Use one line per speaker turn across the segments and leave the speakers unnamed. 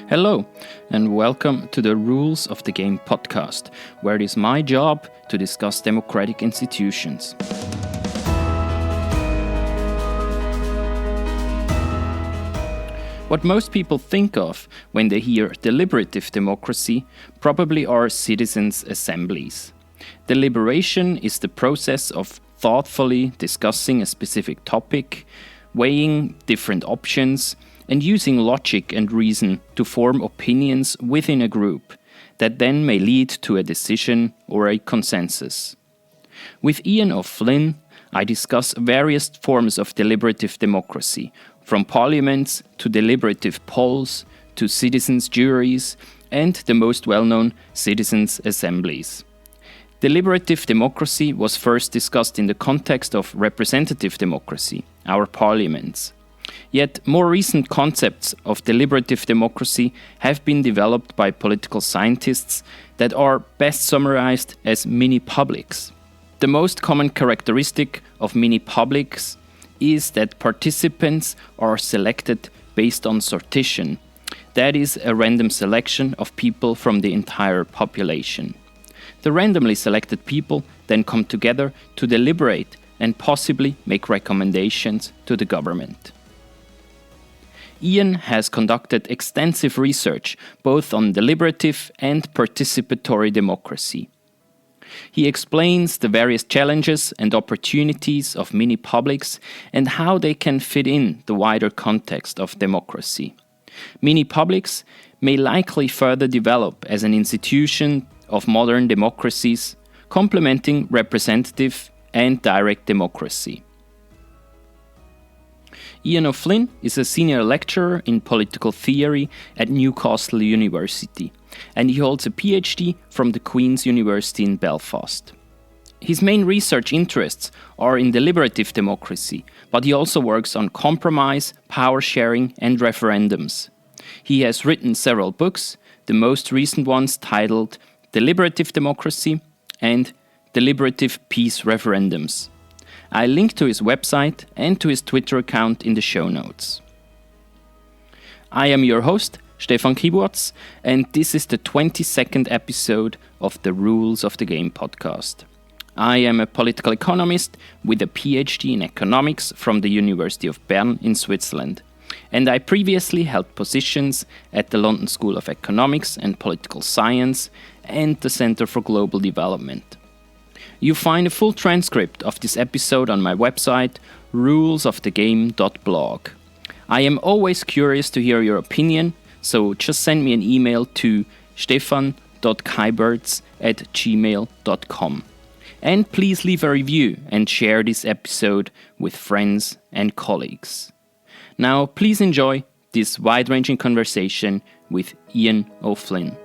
Hello, and welcome to the Rules of the Game podcast, where it is my job to discuss democratic institutions. What most people think of when they hear deliberative democracy probably are citizens' assemblies. Deliberation is the process of thoughtfully discussing a specific topic, weighing different options, and using logic and reason to form opinions within a group that then may lead to a decision or a consensus. With Ian O'Flynn, I discuss various forms of deliberative democracy, from parliaments to deliberative polls to citizens' juries and the most well-known citizens' assemblies. Deliberative democracy was first discussed in the context of representative democracy, our parliaments. Yet more recent concepts of deliberative democracy have been developed by political scientists that are best summarized as mini-publics. The most common characteristic of mini-publics is that participants are selected based on sortition, that is, a random selection of people from the entire population. The randomly selected people then come together to deliberate and possibly make recommendations to the government. Ian has conducted extensive research both on deliberative and participatory democracy. He explains the various challenges and opportunities of mini-publics and how they can fit in the wider context of democracy. Mini-publics may likely further develop as an institution of modern democracies, complementing representative and direct democracy. Ian O'Flynn is a senior lecturer in political theory at Newcastle University, and he holds a PhD from the Queen's University in Belfast. His main research interests are in deliberative democracy, but he also works on compromise, power sharing, and referendums. He has written several books, the most recent ones titled Deliberative Democracy and Deliberative Peace Referendums. I'll link to his website and to his Twitter account in the show notes. I am your host, Stefan Kiburz, and this is the 22nd episode of the Rules of the Game podcast. I am a political economist with a PhD in economics from the University of Bern in Switzerland, and I previously held positions at the London School of Economics and Political Science and the Centre for Global Development. You find a full transcript of this episode on my website, rulesofthegame.blog. I am always curious to hear your opinion, so just send me an email to stefan.keiberts@gmail.com. And please leave a review and share this episode with friends and colleagues. Now, please enjoy this wide-ranging conversation with Ian O'Flynn.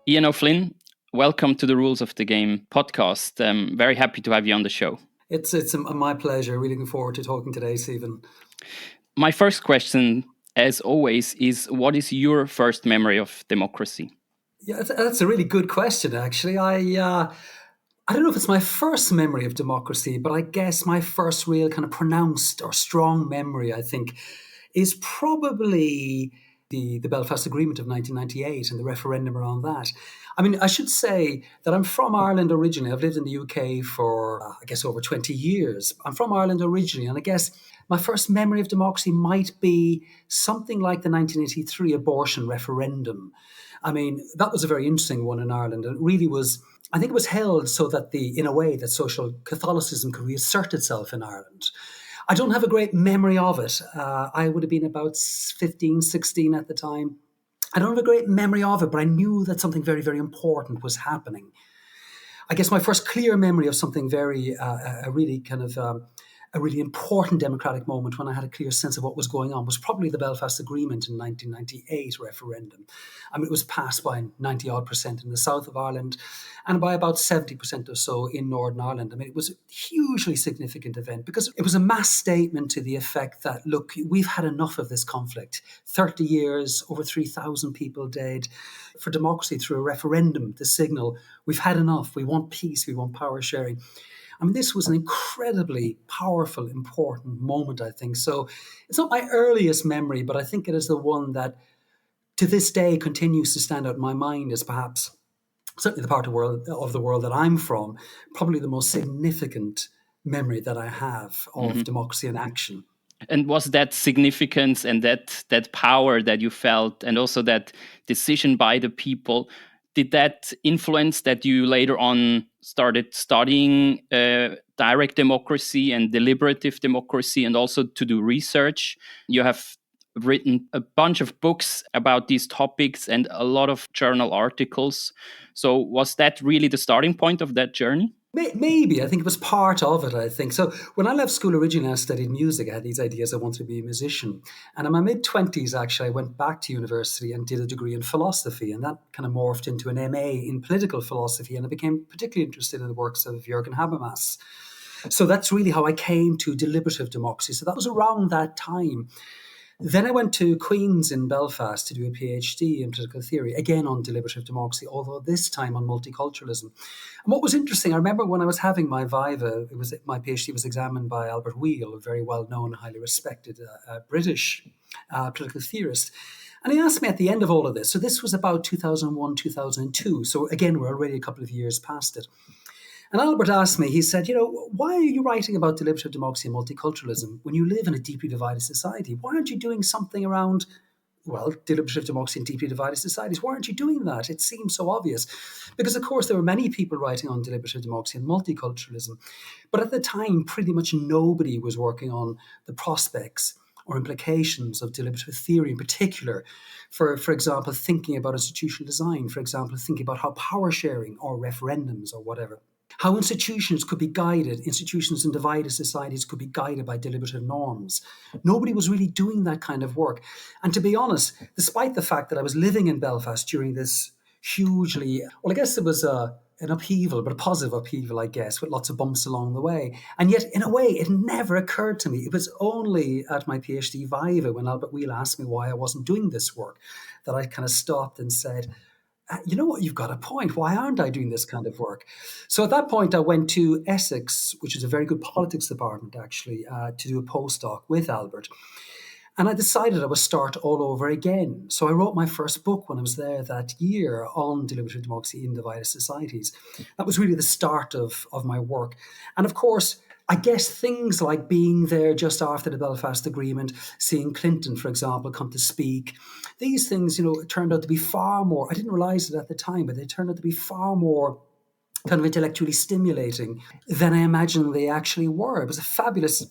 Ian O'Flynn, welcome to the Rules of the Game podcast. I'm very happy to have you on the show.
It's my pleasure. Really looking forward to talking today, Stephen.
My first question, as always, is what is your first memory of democracy?
Yeah, that's a really good question, actually. I don't know if it's my first memory of democracy, but I guess my first real kind of pronounced or strong memory, I think, is probably the Belfast Agreement of 1998 and the referendum around that. I mean, I should say that I'm from Ireland originally. I've lived in the UK for, I guess, over 20 years. I'm from Ireland originally, and I guess my first memory of democracy might be something like the 1983 abortion referendum. I mean, that was a very interesting one in Ireland. It really was, I think it was held so that in a way that social Catholicism could reassert itself in Ireland. I don't have a great memory of it. I would have been about 15, 16 at the time. I don't have a great memory of it, but I knew that something very, very important was happening. I guess my first clear memory of something very, a really important democratic moment when I had a clear sense of what was going on was probably the Belfast Agreement in 1998 referendum. I mean, it was passed by 90-odd% in the south of Ireland and by about 70% or so in Northern Ireland. I mean, it was a hugely significant event because it was a mass statement to the effect that, look, we've had enough of this conflict. 30 years, over 3,000 people dead. For democracy through a referendum, the signal, we've had enough. We want peace. We want power sharing. I mean, this was an incredibly powerful, important moment, I think. So it's not my earliest memory, but I think it is the one that to this day continues to stand out in my mind as perhaps, certainly the part of the world that I'm from, probably the most significant memory that I have of democracy in action.
And was that significance and that power that you felt, and also that decision by the people, did that influence that you later on started studying direct democracy and deliberative democracy, and also to do research? You have written a bunch of books about these topics and a lot of journal articles. So was that really the starting point of that journey?
Maybe. I think it was part of it, I think. So when I left school originally, I studied music. I had these ideas I wanted to be a musician. And in my mid-20s, actually, I went back to university and did a degree in philosophy. And that kind of morphed into an MA in political philosophy. And I became particularly interested in the works of Jürgen Habermas. So that's really how I came to deliberative democracy. So that was around that time. Then I went to Queen's in Belfast to do a PhD in political theory, again on deliberative democracy, although this time on multiculturalism. And what was interesting, I remember when I was having my viva, my PhD was examined by Albert Wheel, a very well-known, highly respected British political theorist. And he asked me at the end of all of this, so this was about 2001, 2002, so again, we're already a couple of years past it. And Albert asked me, he said, why are you writing about deliberative democracy and multiculturalism when you live in a deeply divided society? Why aren't you doing something around, well, deliberative democracy and deeply divided societies? Why aren't you doing that? It seems so obvious. Because, of course, there were many people writing on deliberative democracy and multiculturalism. But at the time, pretty much nobody was working on the prospects or implications of deliberative theory in particular. For example, thinking about institutional design, for example, thinking about how power sharing or referendums or whatever, how institutions could be guided, institutions in divided societies could be guided by deliberative norms. Nobody was really doing that kind of work. And to be honest, despite the fact that I was living in Belfast during this hugely, well, I guess it was an upheaval, but a positive upheaval, I guess, with lots of bumps along the way. And yet, in a way, it never occurred to me. It was only at my PhD viva when Albert Wheel asked me why I wasn't doing this work that I kind of stopped and said, you know what, you've got a point. Why aren't I doing this kind of work? So at that point, I went to Essex, which is a very good politics department, actually, to do a postdoc with Albert. And I decided I would start all over again. So I wrote my first book when I was there that year on deliberative democracy in divided societies. That was really the start of my work. And of course, I guess things like being there just after the Belfast Agreement, seeing Clinton, for example, come to speak, these things, turned out to be far more, I didn't realize it at the time, but they turned out to be far more kind of intellectually stimulating than I imagined they actually were. It was a fabulous,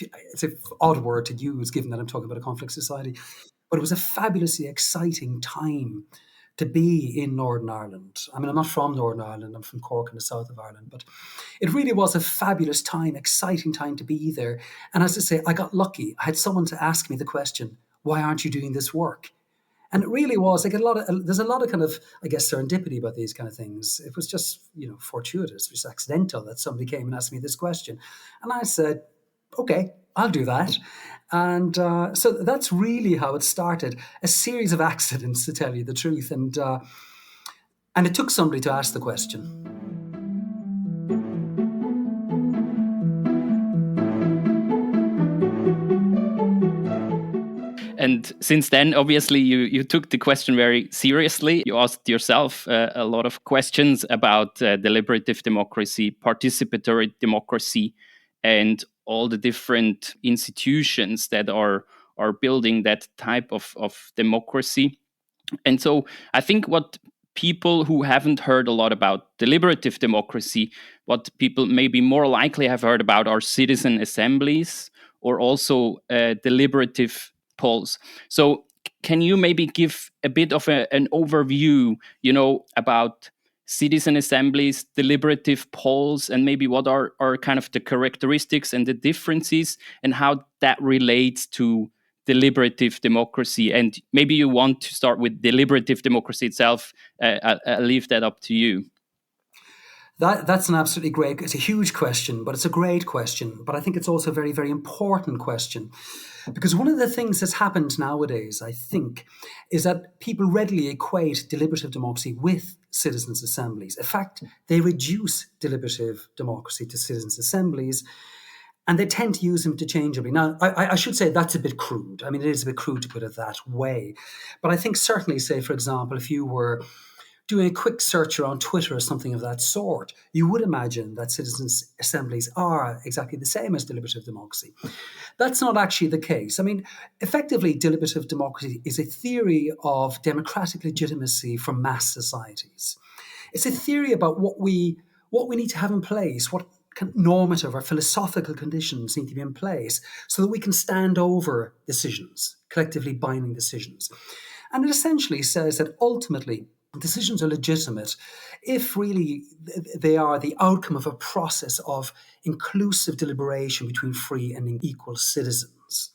it's an odd word to use given that I'm talking about a conflict society, but it was a fabulously exciting time to be in Northern Ireland. I mean, I'm not from Northern Ireland, I'm from Cork in the south of Ireland, but it really was a fabulous time, exciting time to be there. And as I say, I got lucky. I had someone to ask me the question, why aren't you doing this work? And it really was like there's a lot of kind of, I guess, serendipity about these kind of things. It was just, fortuitous, just accidental that somebody came and asked me this question. And I said, okay, I'll do that. And so that's really how it started, a series of accidents, to tell you the truth. And it took somebody to ask the question.
And since then, obviously, you took the question very seriously. You asked yourself a lot of questions about deliberative democracy, participatory democracy, and all the different institutions that are building that type of democracy. And so I think what people who haven't heard a lot about deliberative democracy, what people maybe more likely have heard about are citizen assemblies or also deliberative polls. So can you maybe give a bit of an overview, about citizen assemblies, deliberative polls, and maybe what are kind of the characteristics and the differences and how that relates to deliberative democracy? And maybe you want to start with deliberative democracy itself. I'll leave that up to you.
That's an absolutely great, it's a huge question, but it's a great question. But I think it's also a very, very important question. Because one of the things that's happened nowadays, I think, is that people readily equate deliberative democracy with citizens' assemblies. In fact, they reduce deliberative democracy to citizens' assemblies, and they tend to use them interchangeably. Now, I should say that's a bit crude. I mean, it is a bit crude to put it that way. But I think certainly, say, for example, if you were doing a quick search around Twitter or something of that sort, you would imagine that citizens' assemblies are exactly the same as deliberative democracy. That's not actually the case. I mean, effectively, deliberative democracy is a theory of democratic legitimacy for mass societies. It's a theory about what we need to have in place, what normative or philosophical conditions need to be in place so that we can stand over decisions, collectively binding decisions. And it essentially says that ultimately decisions are legitimate if really they are the outcome of a process of inclusive deliberation between free and equal citizens.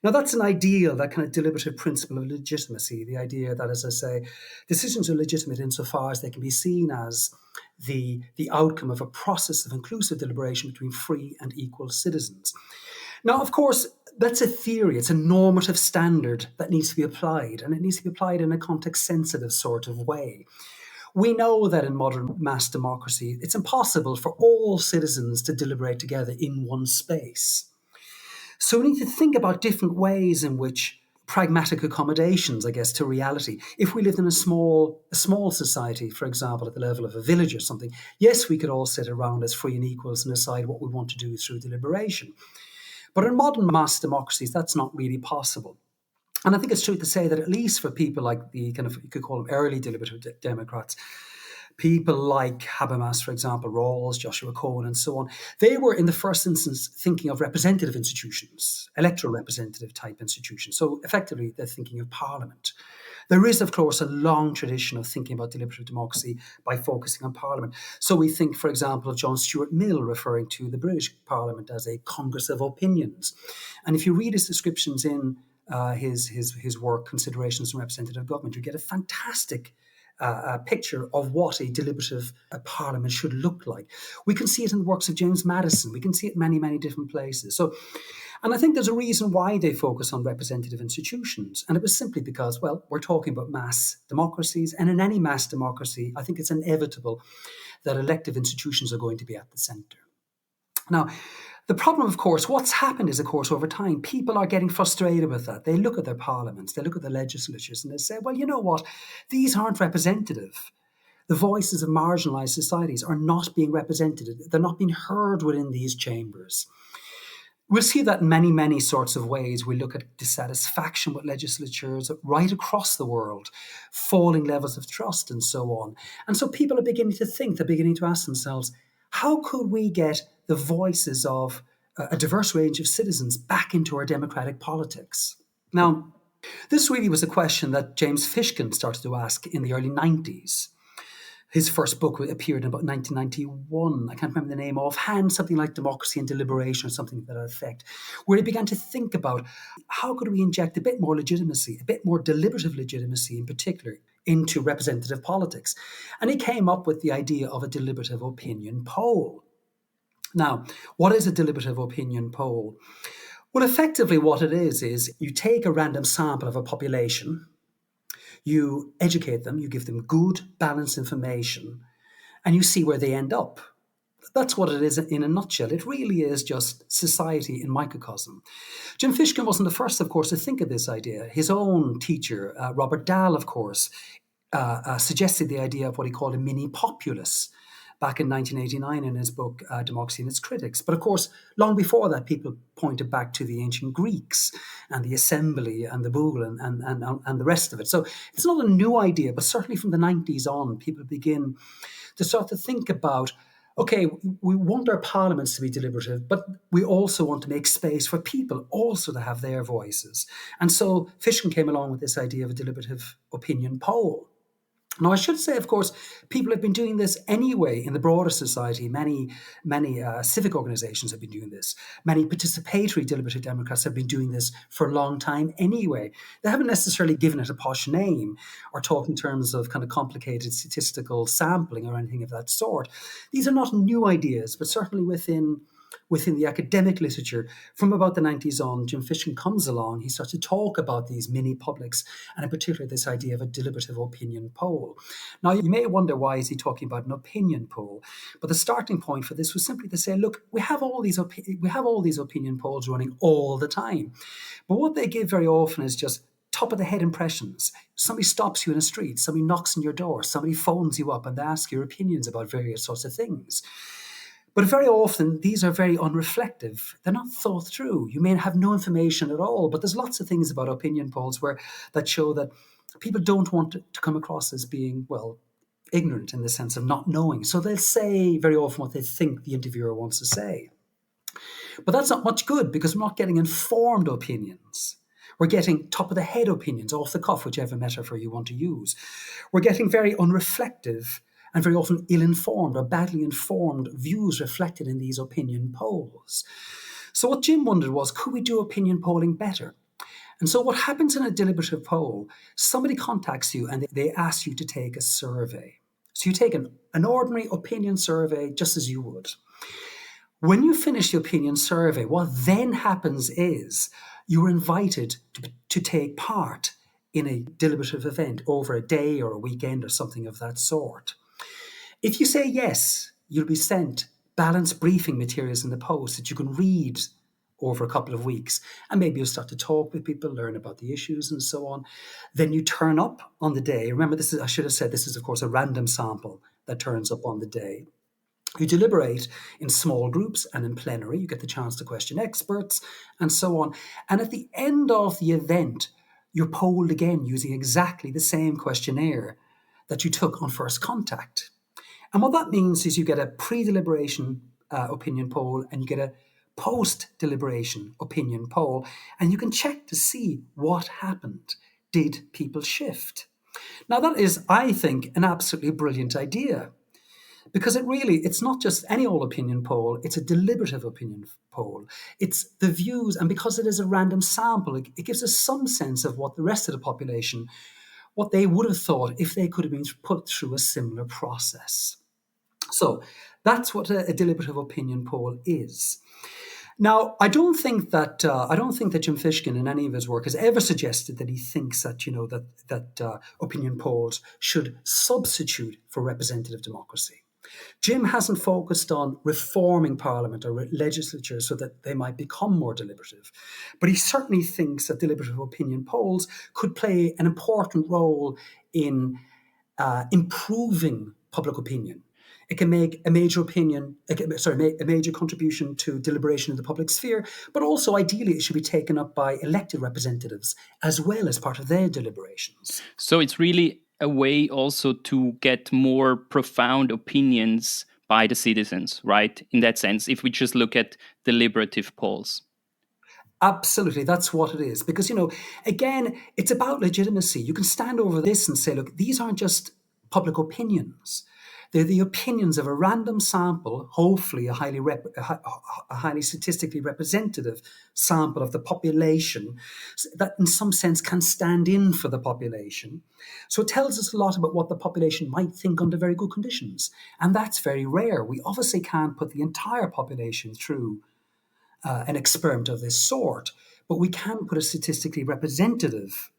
Now, that's an ideal, that kind of deliberative principle of legitimacy, the idea that, as I say, decisions are legitimate insofar as they can be seen as the outcome of a process of inclusive deliberation between free and equal citizens. Now, of course, that's a theory. It's a normative standard that needs to be applied, and it needs to be applied in a context-sensitive sort of way. We know that in modern mass democracy, it's impossible for all citizens to deliberate together in one space. So we need to think about different ways in which pragmatic accommodations, I guess, to reality. If we lived in a small society, for example, at the level of a village or something, yes, we could all sit around as free and equals and decide what we want to do through deliberation. But in modern mass democracies, that's not really possible. And I think it's true to say that at least for people like the kind of, you could call them early deliberative Democrats, people like Habermas, for example, Rawls, Joshua Cohen, and so on, they were in the first instance thinking of representative institutions, electoral representative type institutions. So effectively, they're thinking of Parliament. There is, of course, a long tradition of thinking about deliberative democracy by focusing on Parliament. So we think, for example, of John Stuart Mill referring to the British Parliament as a Congress of Opinions. And if you read his descriptions in his work, Considerations on Representative Government, you get a fantastic picture of what a deliberative parliament should look like. We can see it in the works of James Madison. We can see it many, many different places. And I think there's a reason why they focus on representative institutions. And it was simply because, well, we're talking about mass democracies. And in any mass democracy, I think it's inevitable that elective institutions are going to be at the center. Now, the problem, of course, what's happened is, of course, over time, people are getting frustrated with that. They look at their parliaments, they look at the legislatures, and they say, well, you know what? These aren't representative. The voices of marginalized societies are not being represented. They're not being heard within these chambers. We'll see that in many, many sorts of ways. We look at dissatisfaction with legislatures right across the world, falling levels of trust, and so on. And so people are beginning to think, they're beginning to ask themselves, how could we get the voices of a diverse range of citizens back into our democratic politics? Now, this really was a question that James Fishkin started to ask in the early 90s. His first book appeared in about 1991. I can't remember the name offhand, something like Democracy and Deliberation or something to that effect, where he began to think about how could we inject a bit more legitimacy, a bit more deliberative legitimacy in particular, into representative politics. And he came up with the idea of a deliberative opinion poll. Now, what is a deliberative opinion poll? Well, effectively what it is you take a random sample of a population, you educate them, you give them good, balanced information, and you see where they end up. That's what it is in a nutshell. It really is just society in microcosm. Jim Fishkin wasn't the first, of course, to think of this idea. His own teacher, Robert Dahl, of course, suggested the idea of what he called a mini populace back in 1989 in his book, Democracy and Its Critics. But of course, long before that, people pointed back to the ancient Greeks and the Assembly and the Bull and the rest of it. So it's not a new idea, but certainly from the 90s on, people begin to start to think about, okay, we want our parliaments to be deliberative, but we also want to make space for people also to have their voices. And so Fishkin came along with this idea of a deliberative opinion poll. Now, I should say, of course, people have been doing this anyway in the broader society. Many civic organizations have been doing this. Many participatory deliberative democrats have been doing this for a long time anyway. They haven't necessarily given it a posh name or talked in terms of kind of complicated statistical sampling or anything of that sort. These are not new ideas, but certainly within within the academic literature. From about the 90s on, Jim Fishkin comes along, he starts to talk about these mini publics, and in particular this idea of a deliberative opinion poll. Now, you may wonder, why is he talking about an opinion poll? But the starting point for this was simply to say, look, we have all these opinion polls running all the time. But what they give very often is just top of the head impressions. Somebody stops you in a street, somebody knocks on your door, somebody phones you up and they ask your opinions about various sorts of things. But very often, these are very unreflective. They're not thought through. You may have no information at all, but there's lots of things about opinion polls that show that people don't want to come across as being, well, ignorant in the sense of not knowing. So they'll say very often what they think the interviewer wants to say. But that's not much good, because we're not getting informed opinions. We're getting top-of-the-head opinions, off the cuff, whichever metaphor you want to use. We're getting very unreflective and very often ill-informed or badly informed views reflected in these opinion polls. So what Jim wondered was, could we do opinion polling better? And so what happens in a deliberative poll, somebody contacts you and they ask you to take a survey. So you take an ordinary opinion survey just as you would. When you finish the opinion survey, what then happens is you're invited to take part in a deliberative event over a day or a weekend or something of that sort. If you say yes, you'll be sent balanced briefing materials in the post that you can read over a couple of weeks. And maybe you'll start to talk with people, learn about the issues and so on. Then you turn up on the day. Remember, I should have said this is, of course, a random sample that turns up on the day. You deliberate in small groups and in plenary. You get the chance to question experts and so on. And at the end of the event, you're polled again using exactly the same questionnaire that you took on first contact. And what that means is you get a pre-deliberation opinion poll and you get a post-deliberation opinion poll, and you can check to see what happened. Did people shift? Now that is, I think, an absolutely brilliant idea, because it's not just any old opinion poll, it's a deliberative opinion poll. It's the views, and because it is a random sample, it gives us some sense of what the rest of the population, what they would have thought if they could have been put through a similar process. So that's what a deliberative opinion poll is. Now, I don't think that Jim Fishkin in any of his work has ever suggested that he thinks that that opinion polls should substitute for representative democracy. Jim hasn't focused on reforming Parliament or legislature so that they might become more deliberative, but he certainly thinks that deliberative opinion polls could play an important role in improving public opinion. It can make a major contribution to deliberation in the public sphere, but also ideally it should be taken up by elected representatives as well as part of their deliberations.
So it's really a way also to get more profound opinions by the citizens, right? In that sense, if we just look at deliberative polls.
Absolutely, that's what it is. Because, again, it's about legitimacy. You can stand over this and say, look, these aren't just public opinions. They're the opinions of a random sample, hopefully a highly statistically representative sample of the population that in some sense can stand in for the population. So it tells us a lot about what the population might think under very good conditions. And that's very rare. We obviously can't put the entire population through an experiment of this sort, but we can put a statistically representative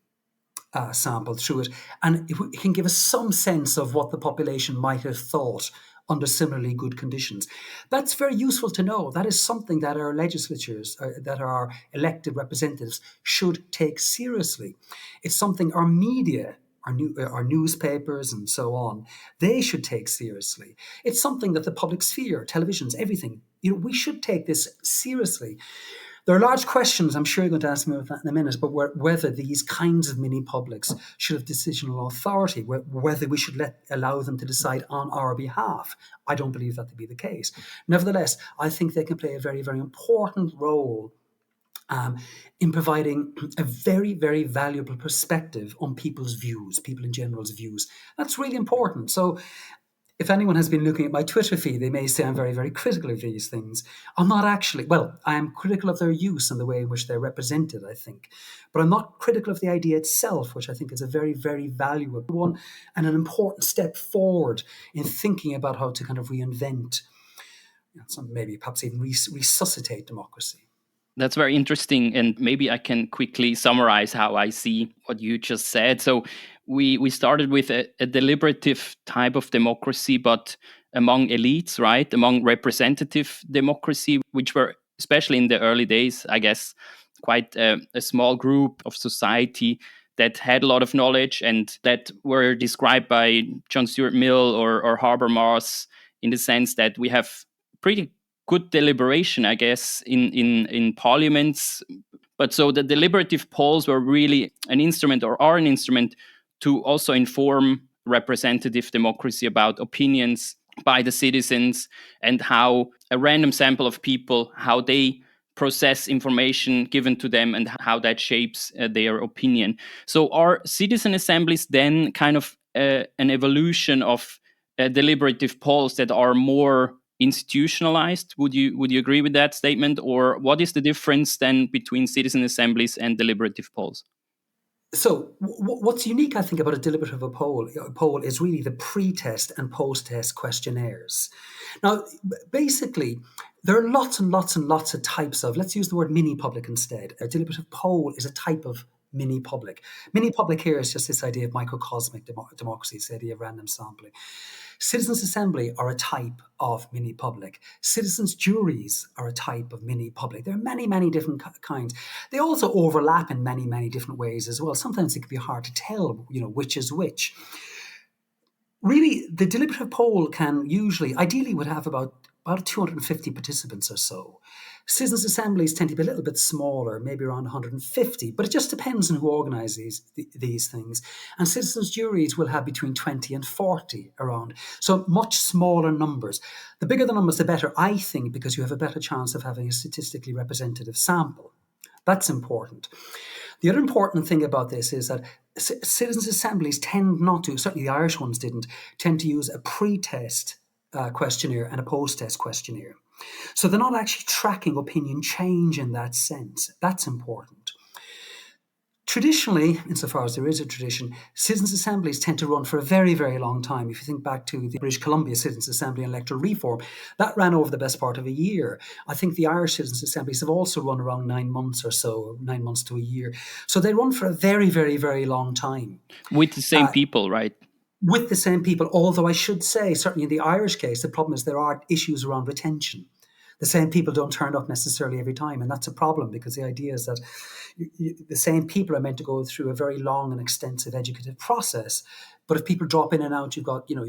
sample through it, and it can give us some sense of what the population might have thought under similarly good conditions. That's very useful to know. That is something that our legislatures, that our elected representatives should take seriously. It's something our media, our newspapers and so on, they should take seriously. It's something that the public sphere, televisions, everything, we should take this seriously. There are large questions, I'm sure you're going to ask me about that in a minute, but whether these kinds of mini-publics should have decisional authority, whether we should allow them to decide on our behalf. I don't believe that to be the case. Nevertheless, I think they can play a very, very important role in providing a very, very valuable perspective on people's views, people in general's views. That's really important. So if anyone has been looking at my Twitter feed, they may say I'm very, very critical of these things. I'm not actually. Well, I am critical of their use and the way in which they're represented, I think. But I'm not critical of the idea itself, which I think is a very, very valuable one and an important step forward in thinking about how to kind of reinvent some maybe perhaps even resuscitate democracy.
That's very interesting. And maybe I can quickly summarize how I see what you just said. So we started with a deliberative type of democracy, but among elites, right? Among representative democracy, which were, especially in the early days, I guess, quite a small group of society that had a lot of knowledge and that were described by John Stuart Mill or Habermas in the sense that we have pretty good deliberation, I guess, in parliaments. But so the deliberative polls were really an instrument, or are an instrument, to also inform representative democracy about opinions by the citizens and how a random sample of people, how they process information given to them and how that shapes their opinion. So are citizen assemblies then kind of an evolution of deliberative polls that are more institutionalized? Would you agree with that statement, or what is the difference then between citizen assemblies and deliberative polls?
So, what's unique, I think, about a deliberative poll is really the pre-test and post-test questionnaires. Now, basically, there are lots and lots and lots of types of, let's use the word mini-public instead. A deliberative poll is a type of mini-public. Mini-public here is just this idea of microcosmic democracy, this idea of random sampling. Citizens' assembly are a type of mini-public. Citizens' juries are a type of mini-public. There are many, many different kinds. They also overlap in many, many different ways as well. Sometimes it can be hard to tell, which is which. Really, the deliberative poll can ideally would have about 250 participants or so. Citizens' assemblies tend to be a little bit smaller, maybe around 150, but it just depends on who organises these things. And citizens' juries will have between 20 and 40 around, so much smaller numbers. The bigger the numbers, the better, I think, because you have a better chance of having a statistically representative sample. That's important. The other important thing about this is that citizens' assemblies tend not to, certainly the Irish ones didn't, tend to use a pre-test questionnaire and a post-test questionnaire. So they're not actually tracking opinion change in that sense. That's important. Traditionally, insofar as there is a tradition, citizens' assemblies tend to run for a very, very long time. If you think back to the British Columbia Citizens' Assembly and electoral reform, that ran over the best part of a year. I think the Irish citizens' assemblies have also run around 9 months or so, 9 months to a year. So they run for a very, very, very long time.
With the same people, right?
With the same people, although I should say, certainly in the Irish case, the problem is there are issues around retention. The same people don't turn up necessarily every time, and that's a problem because the idea is that the same people are meant to go through a very long and extensive educative process. But if people drop in and out, you've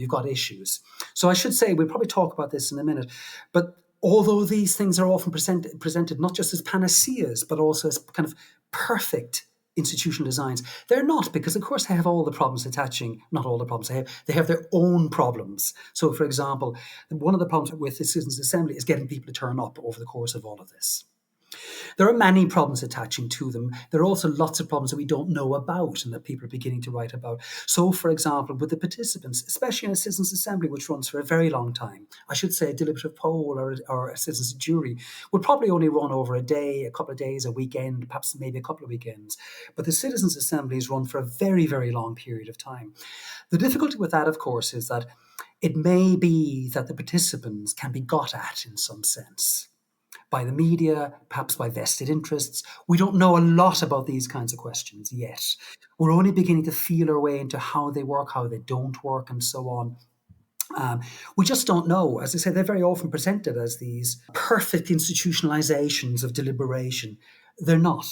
got issues. So I should say, we'll probably talk about this in a minute, but although these things are often presented not just as panaceas, but also as kind of perfect institutional designs, they're not, because of course they have all the problems attaching, not all the problems they have their own problems. So for example, one of the problems with the Citizens' Assembly is getting people to turn up over the course of all of this. There are many problems attaching to them. There are also lots of problems that we don't know about and that people are beginning to write about. So, for example, with the participants, especially in a citizens' assembly, which runs for a very long time, I should say a deliberative poll or a citizens' jury would probably only run over a day, a couple of days, a weekend, perhaps maybe a couple of weekends. But the citizens' assemblies run for a very, very long period of time. The difficulty with that, of course, is that it may be that the participants can be got at in some sense by the media, perhaps by vested interests. We don't know a lot about these kinds of questions yet. We're only beginning to feel our way into how they work, how they don't work, and so on. We just don't know. As I say, they're very often presented as these perfect institutionalizations of deliberation. They're not.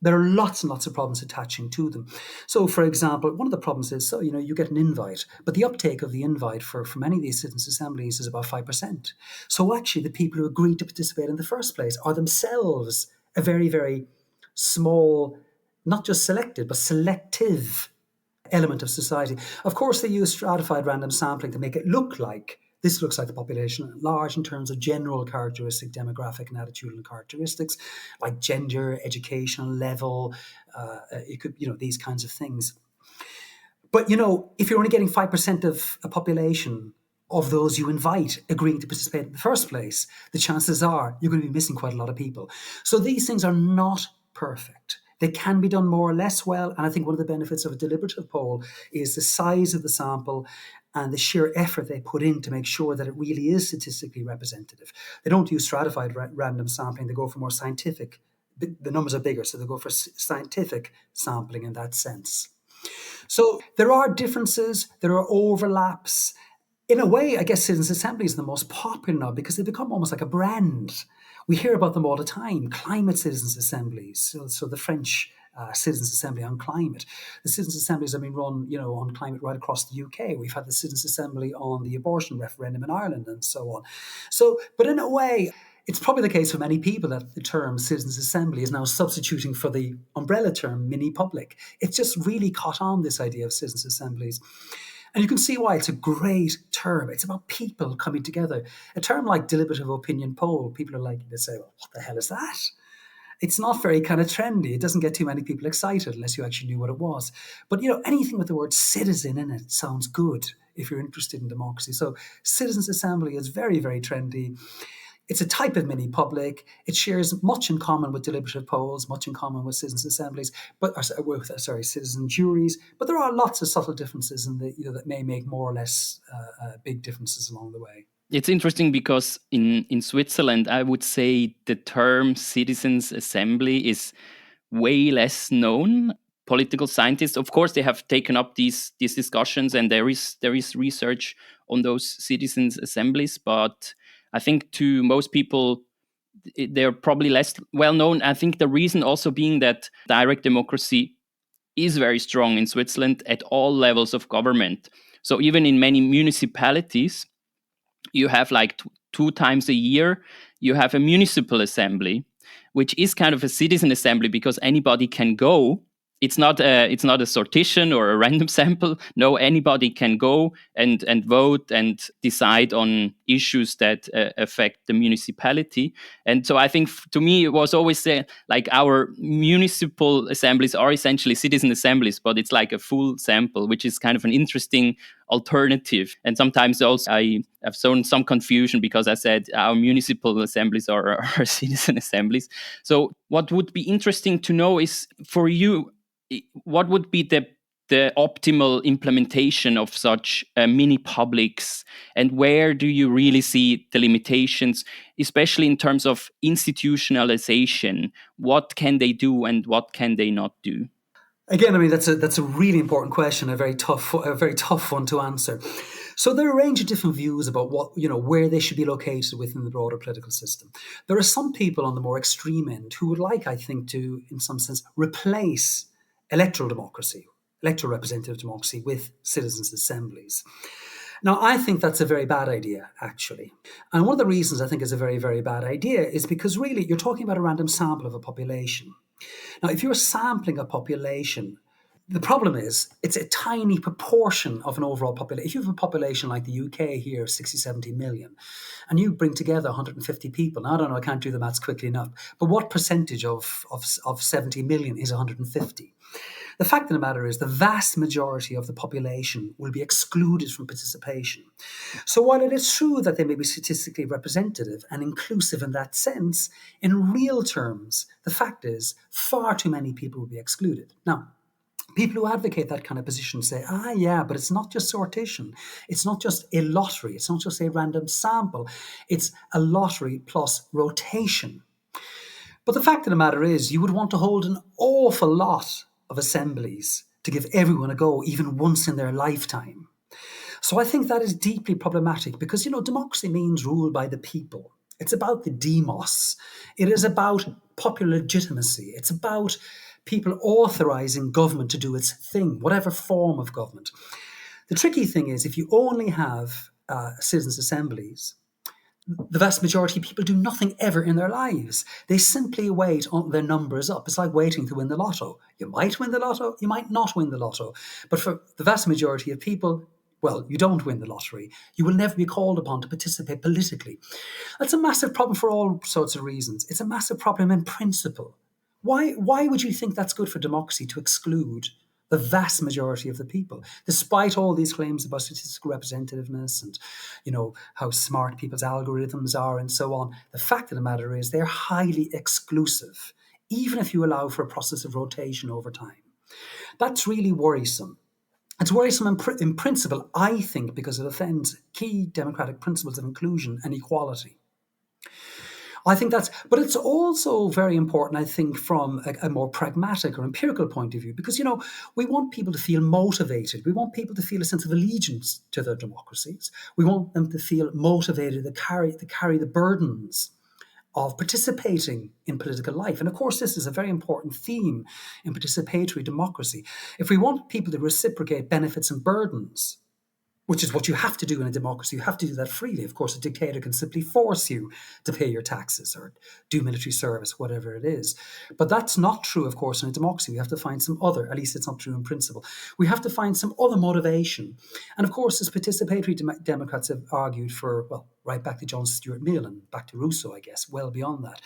There are lots and lots of problems attaching to them. So, for example, one of the problems is, you get an invite, but the uptake of the invite for many of these citizens' assemblies is about 5%. So actually, the people who agreed to participate in the first place are themselves a very, very small, not just selected, but selective element of society. Of course, they use stratified random sampling to make it look like this looks like the population at large in terms of general characteristic, demographic and attitudinal characteristics, like gender, educational level. It could, these kinds of things. But, if you're only getting 5% of a population of those you invite agreeing to participate in the first place, the chances are you're going to be missing quite a lot of people. So these things are not perfect. They can be done more or less well. And I think one of the benefits of a deliberative poll is the size of the sample and the sheer effort they put in to make sure that it really is statistically representative. They don't use stratified random sampling, they go for more scientific. The numbers are bigger, so they go for scientific sampling in that sense. So there are differences, there are overlaps. In a way, I guess citizens' assemblies are the most popular now because they become almost like a brand. We hear about them all the time, climate citizens' assemblies. So the French Citizens' Assembly on climate. The citizens' assemblies have been run, on climate right across the UK. We've had the Citizens' Assembly on the abortion referendum in Ireland and so on. But in a way, it's probably the case for many people that the term Citizens' Assembly is now substituting for the umbrella term mini public. It's just really caught on, this idea of citizens' assemblies. And you can see why it's a great term. It's about people coming together. A term like deliberative opinion poll, people are likely to say, well, what the hell is that? It's not very kind of trendy. It doesn't get too many people excited unless you actually knew what it was. But, anything with the word citizen in it sounds good if you're interested in democracy. So Citizens' Assembly is very, very trendy. It's a type of mini public. It shares much in common with deliberative polls, much in common with citizens' assemblies, citizen juries. But there are lots of subtle differences that may make more or less big differences along the way.
It's interesting because in Switzerland, I would say the term citizens' assembly is way less known. Political scientists, of course, they have taken up these discussions, and there is research on those citizens' assemblies. But I think to most people, they're probably less well known. I think the reason also being that direct democracy is very strong in Switzerland at all levels of government. So even in many municipalities, you have like 2 times a year, you have a municipal assembly, which is kind of a citizen assembly because anybody can go. It's not a sortition or a random sample. No, anybody can go and vote and decide on issues that affect the municipality. And so I think to me, it was always like our municipal assemblies are essentially citizen assemblies, but it's like a full sample, which is kind of an interesting alternative. And sometimes also I have shown some confusion because I said our municipal assemblies are citizen assemblies. So what would be interesting to know is, for you, what would be the optimal implementation of such mini publics, and where do you really see the limitations, especially in terms of institutionalization? What can they do and what can they not do?
Again, I mean, that's a really important question, a very tough one to answer. So there are a range of different views about where they should be located within the broader political system. There are some people on the more extreme end who would like, I think, to, in some sense, replace electoral representative democracy with citizens' assemblies. Now, I think that's a very bad idea, actually. And one of the reasons I think it's a very, very bad idea is because really you're talking about a random sample of a population. Now, if you're sampling a population, the problem is it's a tiny proportion of an overall population. If you have a population like the UK here, 60, 70 million, and you bring together 150 people, now I don't know, I can't do the maths quickly enough, but what percentage of 70 million is 150? The fact of the matter is the vast majority of the population will be excluded from participation. So while it is true that they may be statistically representative and inclusive in that sense, in real terms, the fact is far too many people will be excluded. Now, people who advocate that kind of position say, yeah, but it's not just sortition. It's not just a lottery. It's not just a random sample. It's a lottery plus rotation. But the fact of the matter is you would want to hold an awful lot of assemblies to give everyone a go, even once in their lifetime. So I think that is deeply problematic because, democracy means rule by the people. It's about the demos. It is about popular legitimacy. It's about people authorizing government to do its thing, whatever form of government. The tricky thing is if you only have citizens' assemblies, the vast majority of people do nothing ever in their lives. They simply wait on their numbers up. It's like waiting to win the lotto. You might win the lotto, you might not win the lotto. But for the vast majority of people, well, you don't win the lottery. You will never be called upon to participate politically. That's a massive problem for all sorts of reasons. It's a massive problem in principle. Why would you think that's good for democracy to exclude the vast majority of the people, despite all these claims about statistical representativeness and, how smart people's algorithms are and so on? The fact of the matter is they're highly exclusive, even if you allow for a process of rotation over time. That's really worrisome. It's worrisome in principle, I think, because it offends key democratic principles of inclusion and equality. I think but it's also very important, I think, from a more pragmatic or empirical point of view, because, we want people to feel motivated. We want people to feel a sense of allegiance to their democracies. We want them to feel motivated to carry the burdens of participating in political life. And of course, this is a very important theme in participatory democracy. If we want people to reciprocate benefits and burdens, which is what you have to do in a democracy. You have to do that freely. Of course, a dictator can simply force you to pay your taxes or do military service, whatever it is. But that's not true, of course, in a democracy. We have to find some other, at least it's not true in principle. We have to find some other motivation. And of course, as participatory Democrats have argued for, well, right back to John Stuart Mill and back to Rousseau, I guess, well beyond that.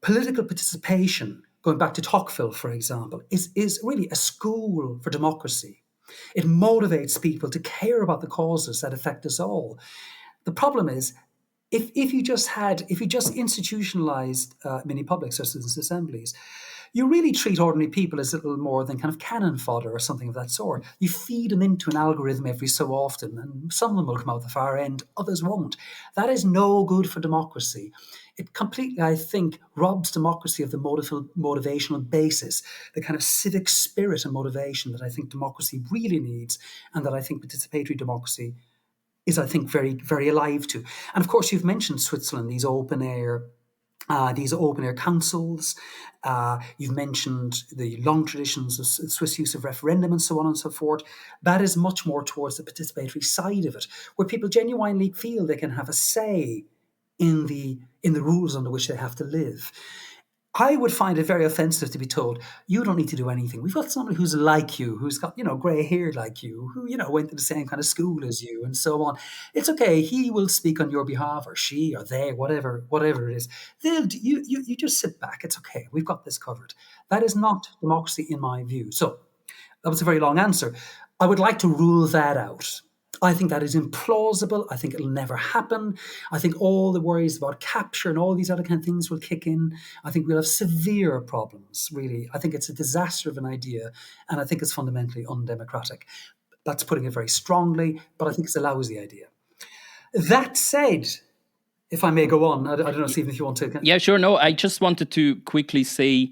Political participation, going back to Tocqueville, for example, is really a school for democracy. It motivates people to care about the causes that affect us all. The problem is, if you just institutionalized mini publics or citizens' assemblies, you really treat ordinary people as little more than kind of cannon fodder or something of that sort. You feed them into an algorithm every so often, and some of them will come out the far end, others won't. That is no good for democracy. It completely, I think, robs democracy of the motivational basis, the kind of civic spirit and motivation that I think democracy really needs, and that I think participatory democracy is, I think, very, very alive to. And of course, you've mentioned Switzerland, these open air councils. You've mentioned the long traditions of Swiss use of referendum and so on and so forth. That is much more towards the participatory side of it, where people genuinely feel they can have a say in the rules under which they have to live. I would find it very offensive to be told, you don't need to do anything. We've got somebody who's like you, who's got, grey hair like you, who, went to the same kind of school as you and so on. It's okay. He will speak on your behalf, or she or they, whatever it is. You just sit back. It's okay. We've got this covered. That is not democracy in my view. So that was a very long answer. I would like to rule that out. I think that is implausible. I think it'll never happen. I think all the worries about capture and all these other kind of things will kick in. I think we'll have severe problems, really. I think it's a disaster of an idea, and I think it's fundamentally undemocratic. That's putting it very strongly, but I think it's a lousy idea. That said, if I may go on, I don't know, Stephen, if you want to.
Yeah, sure. No, I just wanted to quickly say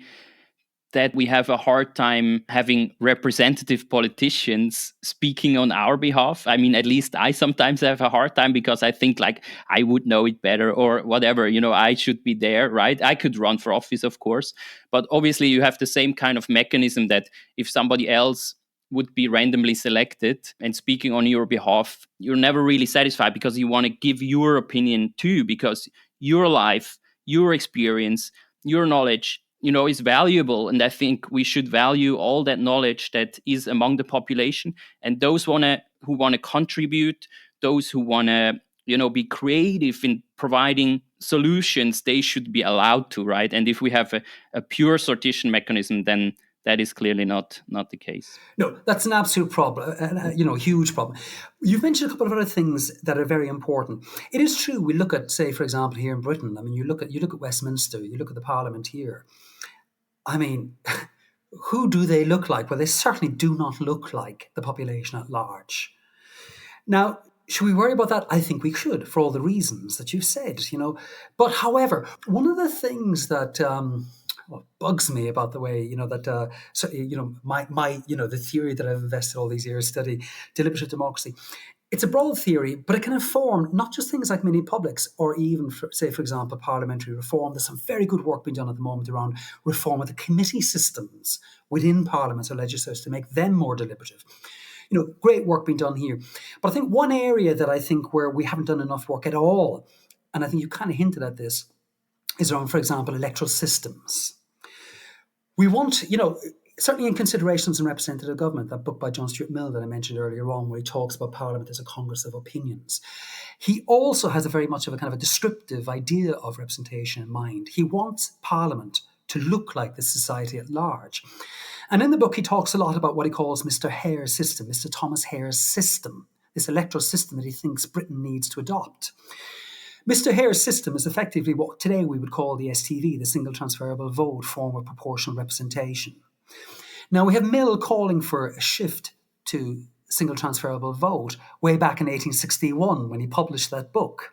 that we have a hard time having representative politicians speaking on our behalf. I mean, at least I sometimes have a hard time because I think like I would know it better or whatever, I should be there, right? I could run for office, of course. But obviously you have the same kind of mechanism that if somebody else would be randomly selected and speaking on your behalf, you're never really satisfied because you want to give your opinion too, because your life, your experience, your knowledge, is valuable. And I think we should value all that knowledge that is among the population. And those who want to contribute, those who want to, be creative in providing solutions, they should be allowed to, right? And if we have a pure sortition mechanism, then that is clearly not the case.
No, that's an absolute problem, a huge problem. You've mentioned a couple of other things that are very important. It is true. We look at, say, for example, here in Britain. I mean, you look at Westminster. You look at the Parliament here. I mean, who do they look like? Well, they certainly do not look like the population at large. Now, should we worry about that? I think we should, for all the reasons that you've said. But however, one of the things that bugs me about the way the theory that I've invested all these years studying, deliberative democracy. It's a broad theory, but it can inform not just things like mini publics or even, for example, parliamentary reform. There's some very good work being done at the moment around reform of the committee systems within parliaments or legislatures to make them more deliberative. Great work being done here. But I think one area that I think where we haven't done enough work at all, and I think you kind of hinted at this, is around, for example, electoral systems. We want, certainly in Considerations in Representative Government, that book by John Stuart Mill that I mentioned earlier on, where he talks about Parliament as a congress of opinions. He also has a very much of a kind of a descriptive idea of representation in mind. He wants Parliament to look like the society at large. And in the book, he talks a lot about what he calls Mr. Hare's system, Mr. Thomas Hare's system, this electoral system that he thinks Britain needs to adopt. Mr. Hare's system is effectively what today we would call the STV, the single transferable vote form of proportional representation. Now, we have Mill calling for a shift to single transferable vote way back in 1861 when he published that book.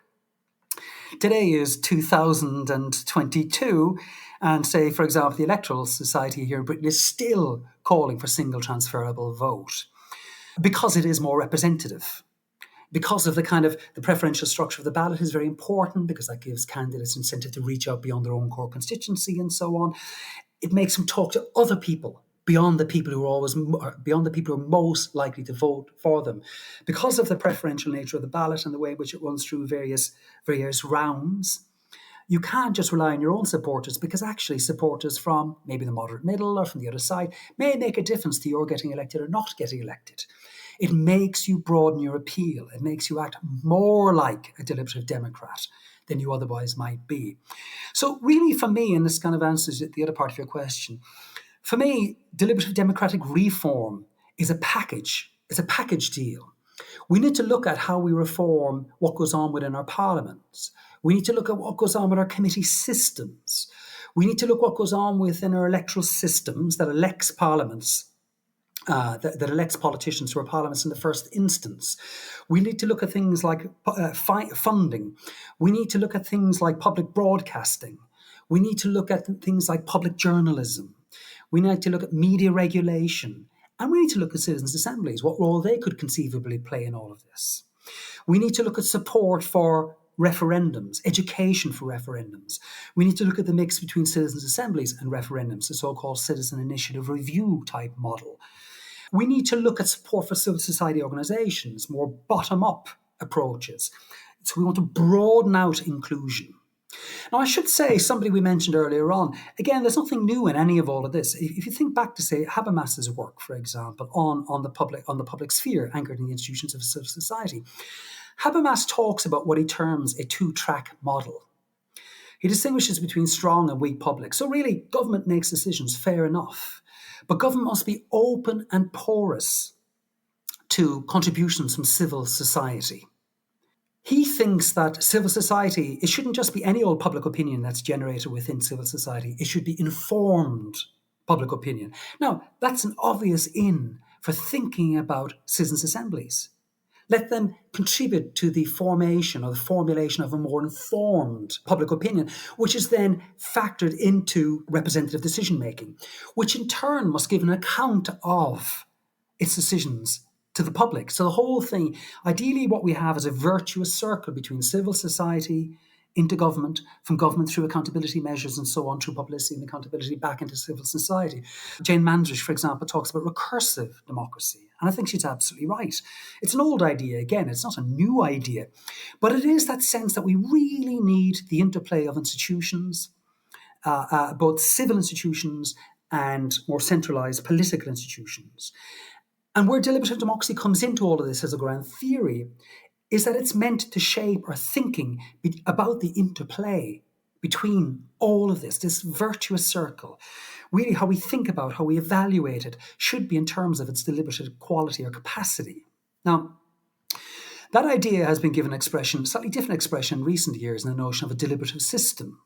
Today is 2022, and say, for example, the Electoral Society here in Britain is still calling for single transferable vote because it is more representative. Because of the preferential structure of the ballot is very important, because that gives candidates incentive to reach out beyond their own core constituency and so on. It makes them talk to other people beyond the people who are most likely to vote for them. Because of the preferential nature of the ballot and the way in which it runs through various rounds, you can't just rely on your own supporters, because actually supporters from maybe the moderate middle or from the other side may make a difference to your getting elected or not getting elected. It makes you broaden your appeal. It makes you act more like a deliberative Democrat than you otherwise might be. So really, for me, and this kind of answers the other part of your question, for me, deliberative democratic reform is a package. It's a package deal. We need to look at how we reform what goes on within our parliaments. We need to look at what goes on with our committee systems. We need to look at what goes on within our electoral systems that elects parliaments, that elects politicians to our parliaments in the first instance. We need to look at things like funding. We need to look at things like public broadcasting. We need to look at things like public journalism. We need to look at media regulation. And we need to look at citizens' assemblies, what role they could conceivably play in all of this. We need to look at support for referendums, education for referendums. We need to look at the mix between citizens' assemblies and referendums, the so-called citizen initiative review type model. We need to look at support for civil society organisations, more bottom-up approaches. So we want to broaden out inclusion. Now, I should say, somebody we mentioned earlier on, again, there's nothing new in any of all of this. If you think back to, say, Habermas's work, for example, on the public sphere, anchored in the institutions of civil society, Habermas talks about what he terms a two-track model. He distinguishes between strong and weak public. So really, government makes decisions, fair enough. But government must be open and porous to contributions from civil society. He thinks that civil society, it shouldn't just be any old public opinion that's generated within civil society. It should be informed public opinion. Now, that's an obvious in for thinking about citizens' assemblies. Let them contribute to the formation or the formulation of a more informed public opinion, which is then factored into representative decision-making, which in turn must give an account of its decisions to the public. So the whole thing, ideally what we have is a virtuous circle between civil society into government, from government through accountability measures and so on, through publicity and accountability back into civil society. Jane Mandridge, for example, talks about recursive democracy. And I think she's absolutely right. It's an old idea. Again, it's not a new idea. But it is that sense that we really need the interplay of institutions, both civil institutions and more centralised political institutions. And where deliberative democracy comes into all of this as a ground theory is that it's meant to shape our thinking about the interplay between all of this virtuous circle. Really, how we think about, how we evaluate it should be in terms of its deliberative quality or capacity. Now, that idea has been given expression, slightly different expression in recent years, in the notion of a deliberative system.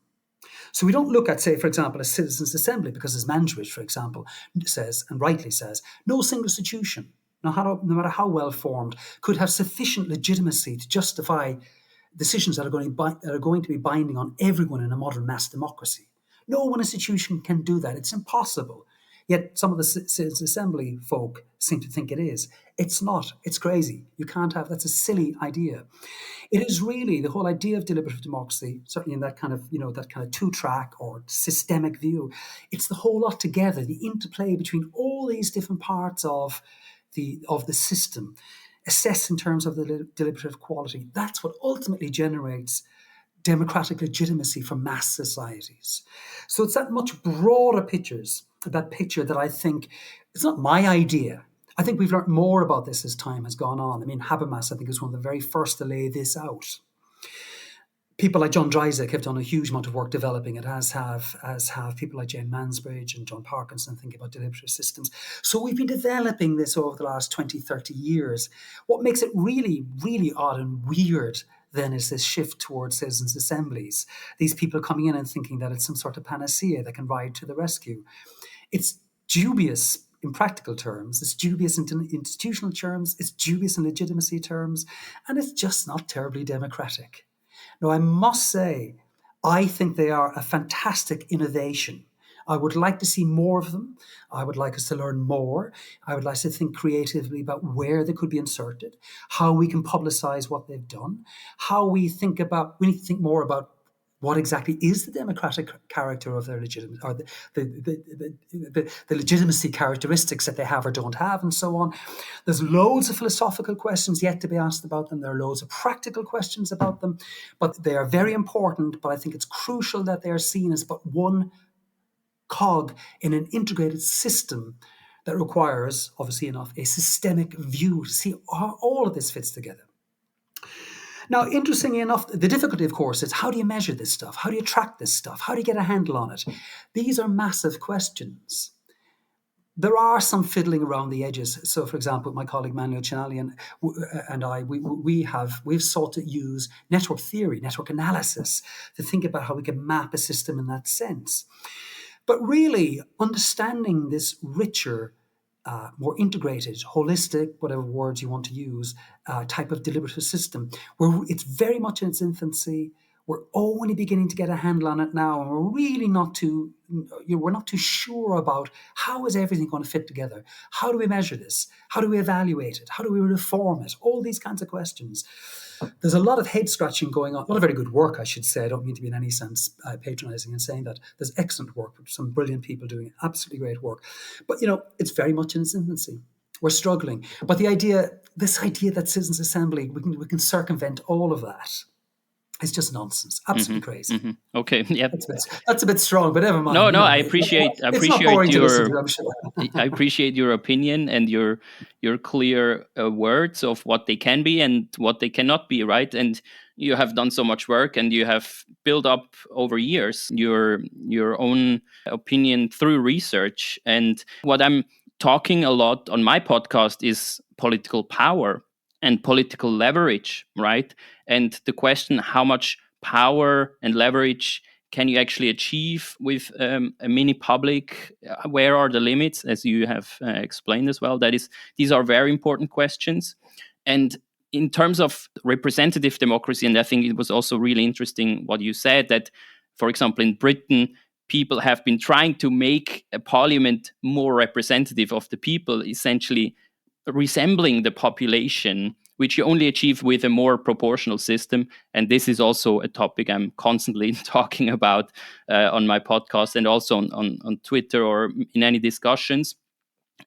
So we don't look at, say, for example, a citizens' assembly, because as Mandridge, for example, says, and rightly says, no single institution, no matter how well formed, could have sufficient legitimacy to justify decisions that are going to be binding on everyone in a modern mass democracy. No one institution can do that. It's impossible. Yet some of the citizens' assembly folk seem to think it is. It's not. It's crazy. You can't have. That's a silly idea. It is really the whole idea of deliberative democracy, certainly in that kind of two-track or systemic view. It's the whole lot together, the interplay between all these different parts of the system, assessed in terms of the deliberative quality. That's what ultimately generates democratic legitimacy for mass societies. So it's that much broader picture that I think, it's not my idea. I think we've learned more about this as time has gone on. I mean, Habermas, I think, is one of the very first to lay this out. People like John Dryzek have done a huge amount of work developing it, as have people like Jane Mansbridge and John Parkinson thinking about deliberative systems. So we've been developing this over the last 20, 30 years. What makes it really, really odd and weird then is this shift towards citizens' assemblies. These people coming in and thinking that it's some sort of panacea that can ride to the rescue. It's dubious in practical terms, it's dubious in institutional terms, it's dubious in legitimacy terms, and it's just not terribly democratic. Now, I must say, I think they are a fantastic innovation. I would like to see more of them. I would like us to learn more. I would like us to think creatively about where they could be inserted, how we can publicize what they've done, how we need to think more about what exactly is the democratic character of their legitimacy, or the legitimacy characteristics that they have or don't have, and so on. There's loads of philosophical questions yet to be asked about them. There are loads of practical questions about them, but they are very important. But I think it's crucial that they are seen as but one cog in an integrated system that requires, obviously enough, a systemic view to see how all of this fits together. Now, interestingly enough, the difficulty, of course, is how do you measure this stuff? How do you track this stuff? How do you get a handle on it? These are massive questions. There are some fiddling around the edges. So, for example, my colleague Manuel Cinelli and I, we've sought to use network theory, network analysis, to think about how we can map a system in that sense. But really, understanding this richer, more integrated, holistic, whatever words you want to use, type of deliberative system, where it's very much in its infancy. We're only beginning to get a handle on it now, and we're really we're not too sure about how is everything going to fit together. How do we measure this? How do we evaluate it? How do we reform it? All these kinds of questions. There's a lot of head scratching going on. A lot of very good work, I should say. I don't mean to be in any sense patronizing in saying that. There's excellent work, some brilliant people doing absolutely great work. But, it's very much in its infancy. We're struggling. But this idea that Citizens Assembly, we can circumvent all of that, it's just nonsense. Absolutely crazy.
Mm-hmm. Okay, yeah.
That's a bit strong, but never mind.
No, I appreciate I appreciate your opinion and your clear words of what they can be and what they cannot be, right? And you have done so much work, and you have built up over years your own opinion through research. And what I'm talking a lot on my podcast is political power and political leverage, right? And the question, how much power and leverage can you actually achieve with a mini public? Where are the limits, as you have explained as well? These are very important questions. And in terms of representative democracy, and I think it was also really interesting what you said, that, for example, in Britain, people have been trying to make a parliament more representative of the people, essentially resembling the population, which you only achieve with a more proportional system. And this is also a topic I'm constantly talking about on my podcast and also on Twitter or in any discussions.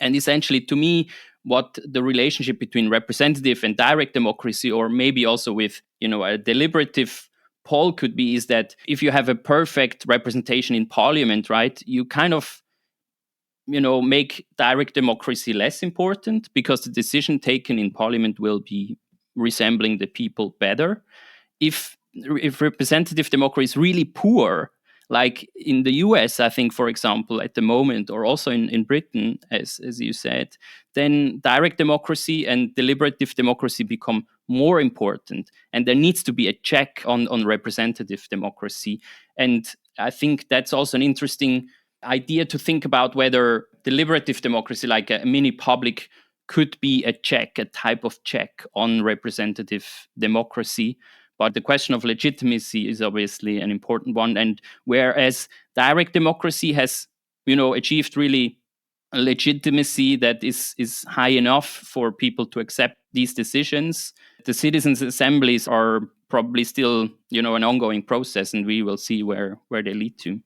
And essentially, to me, what the relationship between representative and direct democracy, or maybe also with a deliberative poll could be, is that if you have a perfect representation in parliament, right, you kind of make direct democracy less important, because the decision taken in parliament will be resembling the people better. If representative democracy is really poor, like in the US, I think, for example, at the moment, or also in Britain, as you said, then direct democracy and deliberative democracy become more important. And there needs to be a check on representative democracy. And I think that's also an interesting idea to think about, whether deliberative democracy, like a mini public, could be a type of check on representative democracy. But the question of legitimacy is obviously an important one. And whereas direct democracy has, achieved really a legitimacy that is high enough for people to accept these decisions, the citizens' assemblies are probably still, an ongoing process, and we will see where they lead to.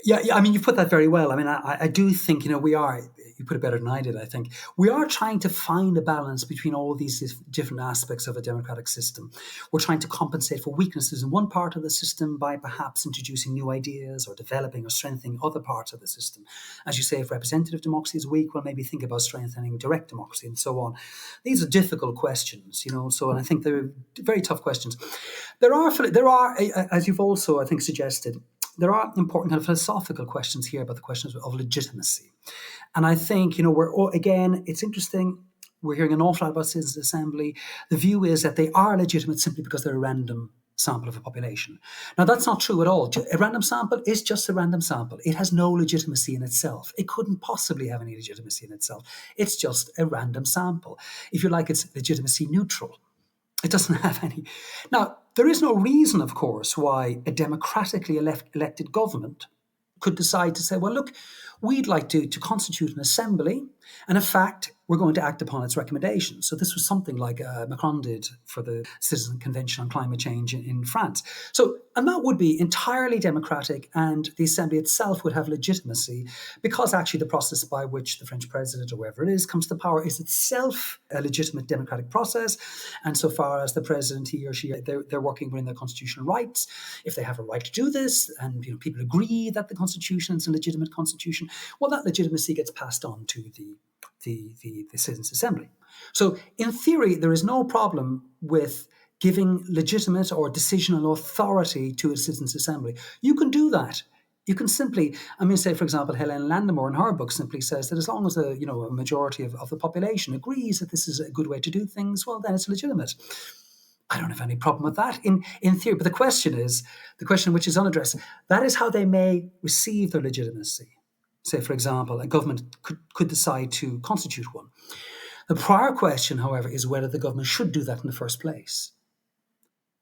Yeah, I mean, you put that very well. I mean, I do think, you put it better than I did, I think. We are trying to find a balance between all these different aspects of a democratic system. We're trying to compensate for weaknesses in one part of the system by perhaps introducing new ideas or developing or strengthening other parts of the system. As you say, if representative democracy is weak, well, maybe think about strengthening direct democracy and so on. These are difficult questions, and I think they're very tough questions. There are, as you've also, I think, suggested, there are important kind of philosophical questions here about the questions of legitimacy. And I think, again, it's interesting. We're hearing an awful lot about Citizens' Assembly. The view is that they are legitimate simply because they're a random sample of a population. Now, that's not true at all. A random sample is just a random sample. It has no legitimacy in itself. It couldn't possibly have any legitimacy in itself. It's just a random sample. If you like, it's legitimacy neutral. It doesn't have any. Now, there is no reason, of course, why a democratically elected government could decide to say, well, look, we'd like to constitute an assembly, and in fact, we're going to act upon its recommendations. So this was something like Macron did for the Citizen Convention on Climate Change in France. And that would be entirely democratic, and the assembly itself would have legitimacy, because actually the process by which the French president, or whoever it is, comes to power is itself a legitimate democratic process. And so far as the president, he or she, they're working within their constitutional rights. If they have a right to do this, and people agree that the constitution is a legitimate constitution, well, that legitimacy gets passed on to the Citizens' Assembly. So in theory, there is no problem with giving legitimate or decisional authority to a Citizens' Assembly. You can do that. You can simply, say, for example, Helen Landemore in her book simply says that as long as a majority of the population agrees that this is a good way to do things, well, then it's legitimate. I don't have any problem with that in theory. But the question which is unaddressed, that is how they may receive their legitimacy. Say, for example, a government could decide to constitute one. The prior question, however, is whether the government should do that in the first place.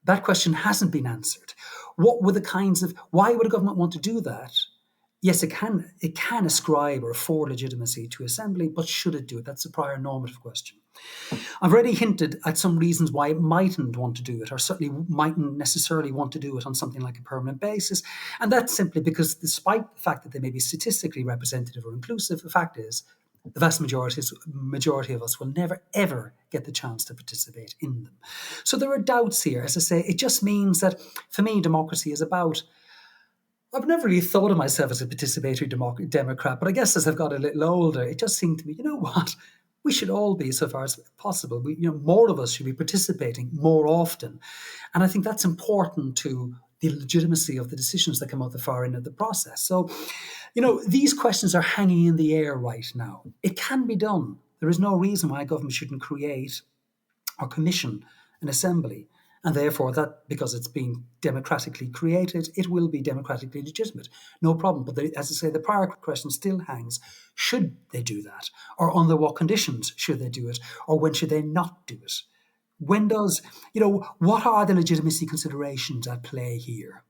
That question hasn't been answered. Why would a government want to do that? Yes, it can ascribe or afford legitimacy to assembly, but should it do it? That's a prior normative question. I've already hinted at some reasons why it mightn't want to do it, or certainly mightn't necessarily want to do it on something like a permanent basis. And that's simply because, despite the fact that they may be statistically representative or inclusive, the fact is the vast majority of us will never, ever get the chance to participate in them. So there are doubts here. As I say, it just means that, for me, democracy is about... I've never really thought of myself as a participatory Democrat, but I guess as I've got a little older, it just seemed to me, you know what? We should all be, so far as possible. More of us should be participating more often. And I think that's important to the legitimacy of the decisions that come out the far end of the process. So, these questions are hanging in the air right now. It can be done. There is no reason why a government shouldn't create or commission an assembly. And therefore, that, because it's being democratically created, it will be democratically legitimate. No problem. But as I say, the prior question still hangs. Should they do that? Or under what conditions should they do it? Or when should they not do it? What are the legitimacy considerations at play here?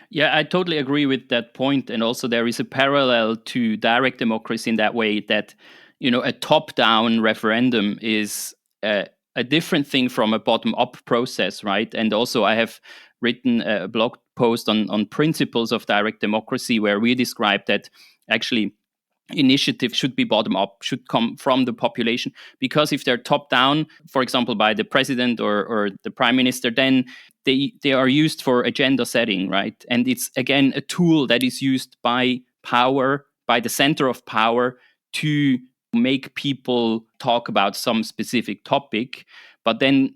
Yeah, I totally agree with that point. And also there is a parallel to direct democracy in that way that, a top-down referendum is a different thing from a bottom-up process, right? And also I have written a blog post on principles of direct democracy where we describe that actually initiative should be bottom-up, should come from the population. Because if they're top-down, for example, by the president or the prime minister, then they are used for agenda setting, right? And it's, again, a tool that is used by power, by the center of power, to make people talk about some specific topic. But then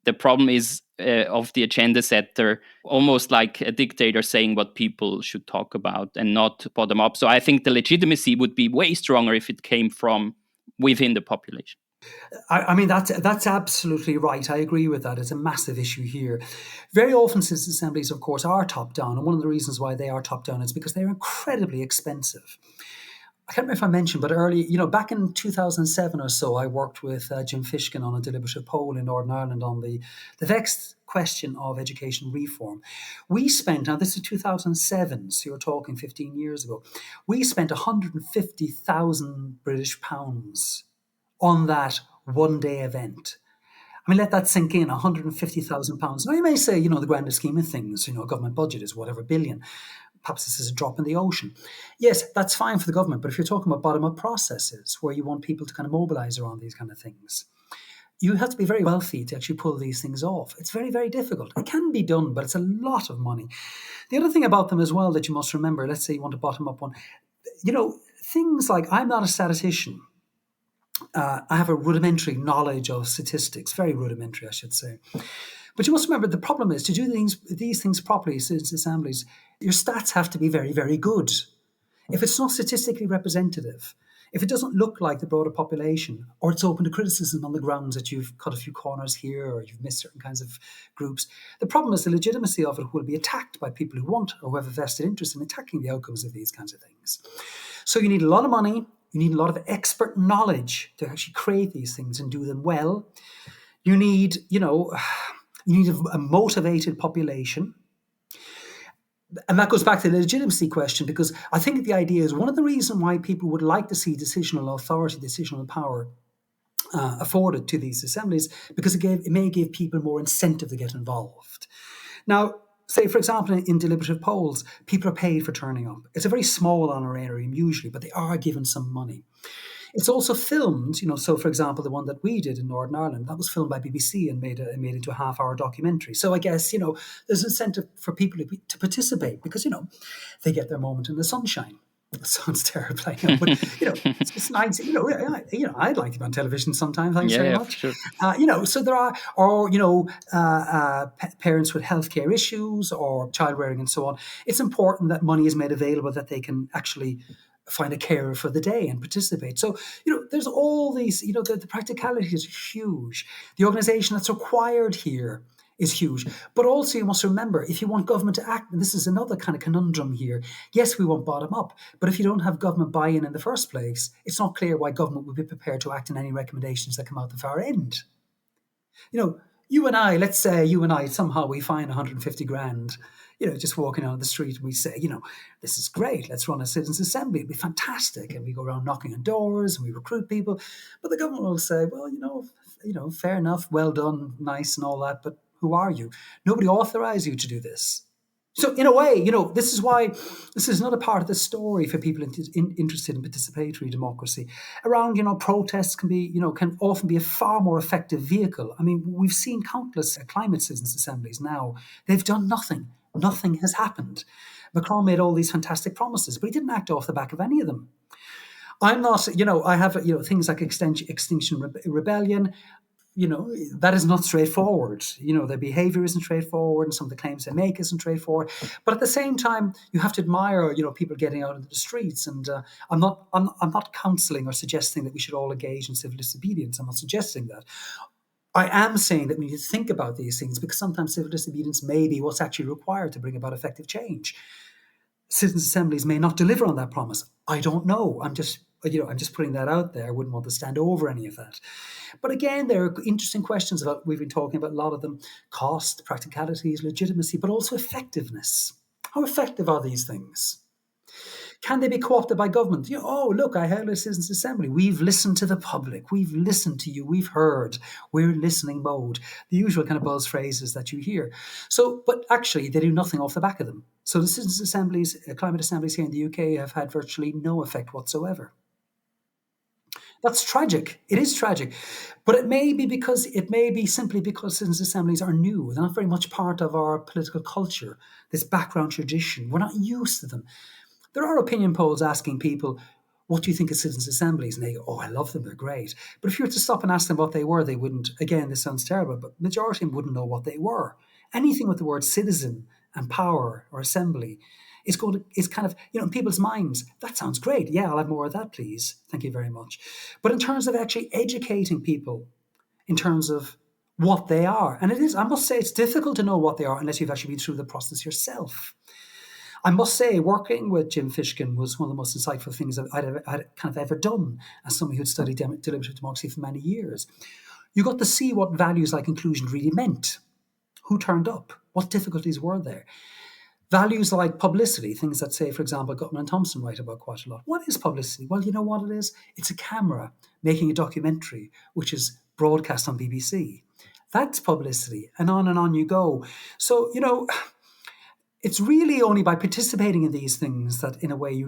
the problem is of the agenda setter, almost like a dictator saying what people should talk about and not bottom up. So I think the legitimacy would be way stronger if it came from within the population.
That's absolutely right. I agree with that. It's a massive issue here. Very often citizen assemblies, of course, are top-down. And one of the reasons why they are top-down is because they're incredibly expensive. I can't remember if I mentioned, but early, back in 2007 or so, I worked with Jim Fishkin on a deliberative poll in Northern Ireland on the vexed question of education reform. We spent, now this is 2007, so you're talking 15 years ago, we spent 150,000 British pounds on that one-day event. Let that sink in, £150,000. Now, you may say, the grander scheme of things, a government budget is whatever billion. Perhaps this is a drop in the ocean. Yes, that's fine for the government, but if you're talking about bottom-up processes where you want people to kind of mobilise around these kind of things, you have to be very wealthy to actually pull these things off. It's very, very difficult. It can be done, but it's a lot of money. The other thing about them as well that you must remember, let's say you want a bottom-up one, things like, I'm not a statistician. I have a rudimentary knowledge of statistics, very rudimentary, I should say. But you must remember the problem is to do these things properly, citizen assemblies, your stats have to be very, very good. If it's not statistically representative, If it doesn't look like the broader population, or it's open to criticism on the grounds that you've cut a few corners here or you've missed certain kinds of groups, the problem is the legitimacy of it will be attacked by people who want or who have a vested interest in attacking the outcomes of these kinds of things. So you need a lot of money, you need a lot of expert knowledge to actually create these things and do them well. You need, a motivated population. And that goes back to the legitimacy question, because I think the idea is one of the reasons why people would like to see decisional authority, decisional power afforded to these assemblies, because it may give people more incentive to get involved. Now, say, for example, in deliberative polls, people are paid for turning up. It's a very small honorarium usually, but they are given some money. It's also filmed, so for example, the one that we did in Northern Ireland, that was filmed by BBC and made into a half-hour documentary. So I guess, there's incentive for people to participate because, they get their moment in the sunshine. That sounds terrible, I know, but, it's just nice. I'd like to be on television sometime, thanks very much.
Sure.
So there are, or, parents with healthcare issues or child rearing and so on. It's important that money is made available that they can actually find a carer for the day and participate. So, there's all these, the practicality is huge. The organisation that's required here is huge. But also you must remember, if you want government to act, and this is another kind of conundrum here, yes, we want bottom up, but if you don't have government buy-in in the first place, it's not clear why government would be prepared to act on any recommendations that come out the far end. You and I, let's say you and I, somehow we find 150 grand, just walking on the street, and we say, this is great, let's run a citizens' assembly, it'd be fantastic. And we go around knocking on doors and we recruit people. But the government will say, well, fair enough, well done, nice and all that, but who are you? Nobody authorized you to do this. So in a way, this is why this is another part of the story for people interested in participatory democracy. Around, protests can often be a far more effective vehicle. I mean, we've seen countless climate citizens' assemblies now. They've done nothing. Nothing has happened. Macron made all these fantastic promises, but he didn't act off the back of any of them. I'm not, I have, things like Extinction Rebellion. That is not straightforward. Their behavior isn't straightforward and some of the claims they make isn't straightforward. But at the same time, you have to admire, people getting out into the streets. And I'm not counselling or suggesting that we should all engage in civil disobedience. I'm not suggesting that. I am saying that we need to think about these things because sometimes civil disobedience may be what's actually required to bring about effective change. Citizens' assemblies may not deliver on that promise. I don't know. I'm just putting that out there. I wouldn't want to stand over any of that. But again, there are interesting questions about, we've been talking about a lot of them, cost, practicalities, legitimacy, but also effectiveness. How effective are these things? Can they be co-opted by government? Look, I held a citizens' assembly. We've listened to the public. We've listened to you. We've heard. We're in listening mode. The usual kind of buzz phrases that you hear. So, but actually, they do nothing off the back of them. So the citizens' assemblies, climate assemblies here in the UK have had virtually no effect whatsoever. That's tragic. It is tragic. But it may be simply because citizens' assemblies are new. They're not very much part of our political culture, this background tradition. We're not used to them. There are opinion polls asking people, what do you think of citizens' assemblies? And they go, I love them, they're great. But if you were to stop and ask them what they were, they wouldn't. Again, this sounds terrible, but majority of them wouldn't know what they were. Anything with the word citizen and power or assembly is kind of, in people's minds, that sounds great. Yeah, I'll have more of that, please. Thank you very much. But in terms of actually educating people in terms of what they are, and I must say, it's difficult to know what they are unless you've actually been through the process yourself. I must say, working with Jim Fishkin was one of the most insightful things I'd kind of ever done as somebody who'd studied deliberative democracy for many years. You got to see what values like inclusion really meant. Who turned up? What difficulties were there? Values like publicity, things that, say, for example, Gutman and Thompson write about quite a lot. What is publicity? Well, you know what it is? It's a camera making a documentary, which is broadcast on BBC. That's publicity, and on you go. So, it's really only by participating in these things that, in a way,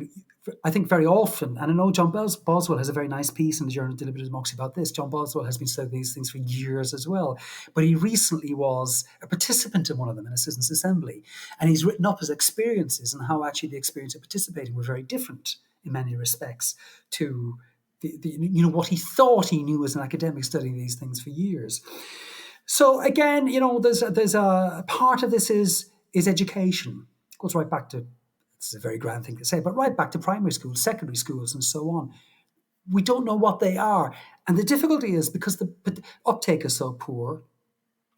I think very often, and I know John Boswell has a very nice piece in the Journal of Deliberative Democracy about this. John Boswell has been studying these things for years as well, but he recently was a participant in one of them in a citizens' assembly, and he's written up his experiences and how actually the experience of participating were very different in many respects to what he thought he knew as an academic studying these things for years. So again, there's a part of this is education. It goes right back to, this is a very grand thing to say, but right back to primary schools, secondary schools, and so on. we don't know what they are. And the difficulty is because the uptake is so poor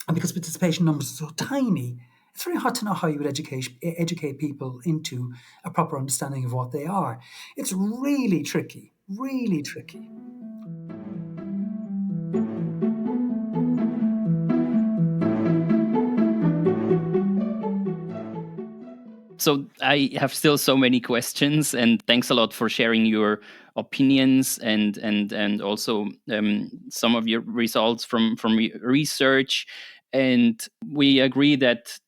and because participation numbers are so tiny, it's very hard to know how you would educate people into a proper understanding of what they are. It's really tricky, really tricky.
So I have still so many questions, and thanks a lot for sharing your opinions and also some of your results from research. And we agree that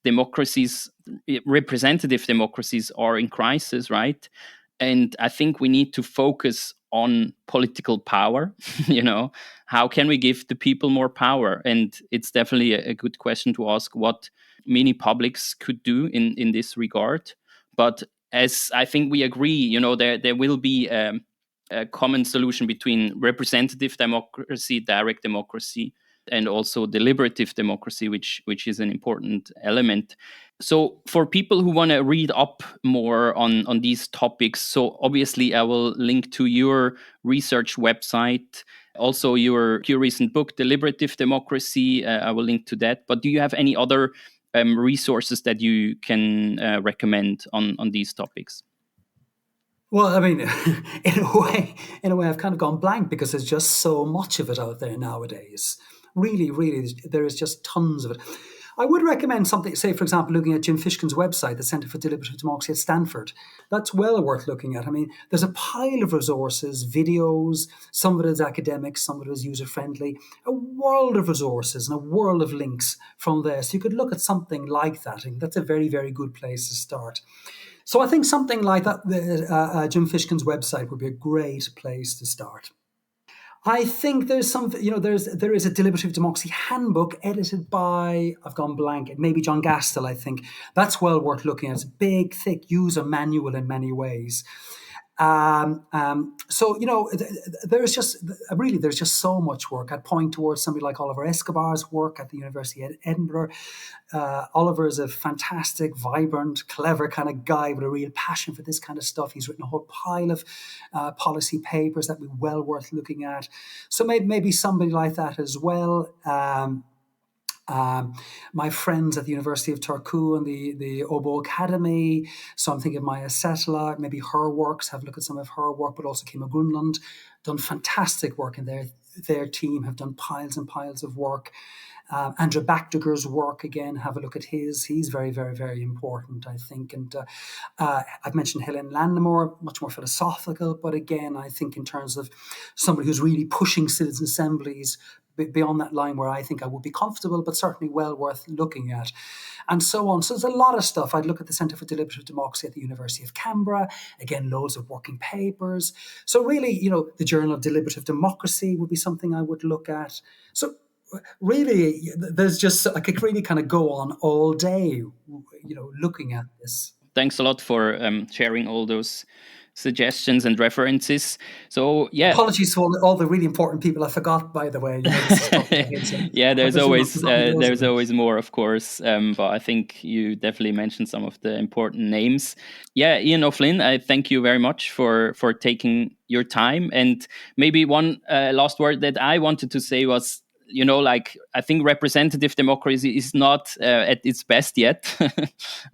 representative democracies, are in crisis, right? And I think we need to focus on political power. How can we give the people more power? And it's definitely a good question to ask what mini publics could do in this regard. But as I think we agree, there will be a common solution between representative democracy, direct democracy, and also deliberative democracy, which is an important element. So for people who want to read up more on these topics, so obviously I will link to your research website, also your recent book, Deliberative Democracy. I will link to that. But do you have any other resources that you can recommend on these topics?
Well, I mean, in a way, I've kind of gone blank because there's just so much of it out there nowadays. Really, really, there is just tons of it. I would recommend something, say, for example, looking at Jim Fishkin's website, the Centre for Deliberative Democracy at Stanford. That's well worth looking at. I mean, there's a pile of resources, videos, some of it is academic, some of it is user-friendly, a world of resources and a world of links from there. So you could look at something like that, and that's a very, very good place to start. So I think something like that, Jim Fishkin's website would be a great place to start. I think there's some, there is a deliberative democracy handbook edited by, I've gone blank, maybe John Gastel, I think. That's well worth looking at. It's a big, thick user manual in many ways. So, there's just so much work. I'd point towards somebody like Oliver Escobar's work at the University of Edinburgh. Oliver is a fantastic, vibrant, clever kind of guy with a real passion for this kind of stuff. He's written a whole pile of policy papers that would be well worth looking at. So maybe somebody like that as well. My friends at the University of Turku and the Obo Academy. So I'm thinking of Maya Setela, maybe her works, have a look at some of her work, but also Kima Grunlund, done fantastic work in their team, have done piles and piles of work. Andrew Bakdegger's work, again, have a look at his. He's very, very, very important, I think. And I've mentioned Helen Landemore, much more philosophical, but again, I think in terms of somebody who's really pushing citizen assemblies beyond that line where I think I would be comfortable, but certainly well worth looking at, and so on. So there's a lot of stuff. I'd look at the Centre for Deliberative Democracy at the University of Canberra. Again, loads of working papers. So really, the Journal of Deliberative Democracy would be something I would look at. So really, I could really kind of go on all day, looking at this.
Thanks a lot for sharing all those suggestions and references. So yeah,
apologies for all the really important people I forgot, by the way.
Yeah, there's always more, of course, but I think you definitely mentioned some of the important names. Yeah, Ian O'Flynn, I thank you very much for taking your time. And maybe one last word that I wanted to say was, I think representative democracy is not at its best yet,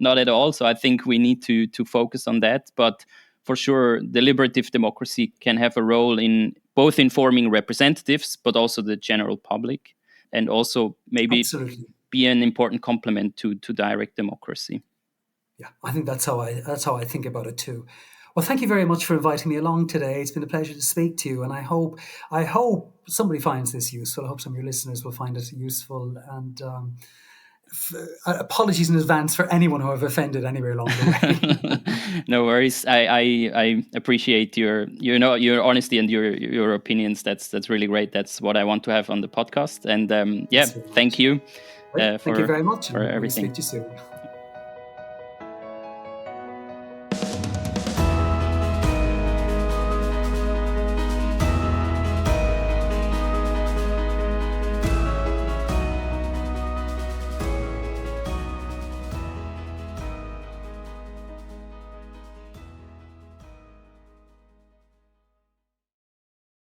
not at all. So I think we need to focus on that. But for sure, deliberative democracy can have a role in both informing representatives, but also the general public, and also maybe
Absolutely
be an important complement to direct democracy.
Yeah, I think that's how I think about it too. Well, thank you very much for inviting me along today. It's been a pleasure to speak to you, and I hope somebody finds this useful. I hope some of your listeners will find it useful. And apologies in advance for anyone who I've offended anywhere along the
way. No worries. I appreciate your honesty and your opinions. That's really great. That's what I want to have on the podcast. And thank you.
Thank you very much.
For everything.
Speak to you soon.